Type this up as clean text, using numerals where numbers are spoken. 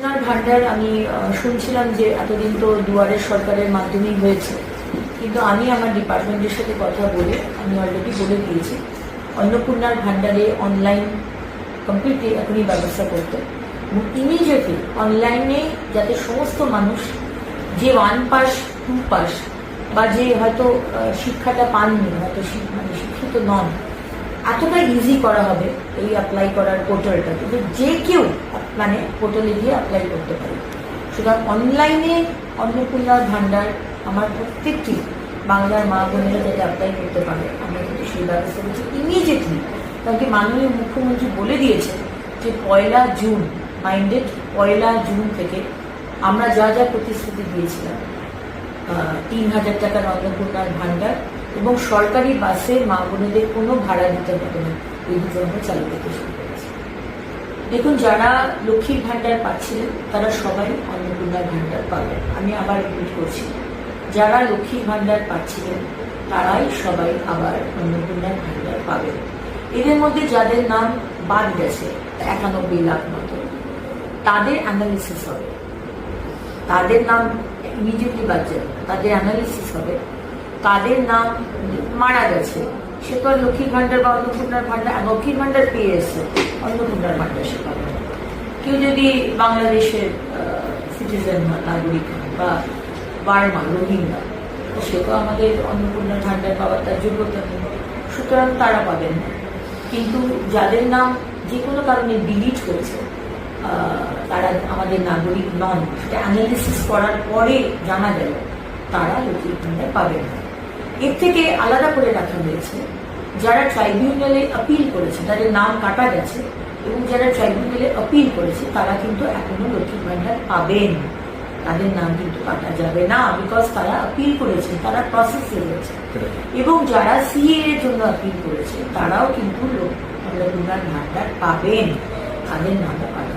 অন্নপূর্ণার ভান্ডার আমি শুনছিলাম যে এতদিন তো দুয়ারের সরকারের মাধ্যমেই হয়েছে, কিন্তু আমি আমার ডিপার্টমেন্টের সাথে কথা বলে আমি অলরেডি বলে দিয়েছি অন্নপূর্ণার ভান্ডারে অনলাইন কমপ্লিটলি এখনই ব্যবস্থা করতে এবং ইমিডিয়েটলি অনলাইনে যাতে সমস্ত মানুষ যে 1 পাস 2 পাস বা যে হয়তো শিক্ষাটা পাননি, হয়তো মানে শিক্ষিত নন, এতটা ইজি করা হবে এই অ্যাপ্লাই করার পোর্টালটা, কিন্তু যে কেউ মানে পোর্টালে গিয়ে অ্যাপ্লাই করতে পারে। সুতরাং অনলাইনে অন্নপূর্ণার ভান্ডার আমার প্রত্যেকটি বাংলার মা বোনেরা যাতে অ্যাপ্লাই করতে পারে আমরা কিন্তু সেই ব্যবস্থা করছি ইমিডিয়েটলি। কারণ কি মাননীয় মুখ্যমন্ত্রী বলে দিয়েছে যে 1 জুন মাইন্ডেড 1 জুন থেকে আমরা যা যা প্রতিশ্রুতি দিয়েছিলাম 3000 টাকার অন্নপূর্ণার ভান্ডার এবং সরকারি বাসে মা বোনেদের কোনো ভাড়া দিতে হবে না, এই দুটো আমরা চালু করতে শুরু করেছি। দেখুন, যারা লক্ষ্মীর ভান্ডার পাচ্ছিলেন তারা সবাই অন্নপূর্ণার ভান্ডার পাবেন। আমি আবার রিপিট করছি, যারা লক্ষ্মীর ভান্ডার পাচ্ছিলেন তারাই সবাই আবার অন্নপূর্ণার ভান্ডার পাবেন। এদের মধ্যে যাদের নাম বাদ গেছে 91 লাখ মতো, তাদের অ্যানালিসিস হবে, তাদের নাম ইমিডিয়েটলি বাদ যাবে, তাদের অ্যানালিসিস হবে। তাদের নাম মারা গেছে, সে তো আর লক্ষ্মীর ভান্ডার বা অন্নপূর্ণার ভান্ডার, লক্ষ্মীর ভান্ডার পেয়ে এসছে, অন্নপূর্ণার ভান্ডার সে পাবে না। কেউ যদি বাংলাদেশের সিটিজেন নাগরিক বা বার্মা রোহিঙ্গা, সে তো আমাদের অন্নপূর্ণার ভান্ডার পাওয়ার তার যোগ্যতা নেই, সুতরাং তারা পাবেন না। কিন্তু যাদের নাম যে কোনো কারণে ডিলিট হয়েছে, তারা আমাদের নাগরিক নন, সেটা অ্যানালিসিস করার পরে জানা গেল তারা লক্ষ্মীর ভান্ডার পাবেন না। এর থেকে আলাদা করে রাখা হয়েছে যারা ট্রাইব্যুনালে আপিল করেছে, তাদের নাম কাটা গেছে, এবং যারা ট্রাইব্যুনালে আপিল করেছে তারা কিন্তু এখনো লক্ষ্মীর ভান্ডার পাবেন, তাদের নাম কিন্তু কাটা যাবে না, বিকজ তারা আপিল করেছে, তারা প্রসেসে রয়েছে। এবং যারা সিএ এর জন্য আপিল করেছে তারাও কিন্তু অন্নপূর্ণার ভান্ডার পাবেন, তাদের নামও কাটা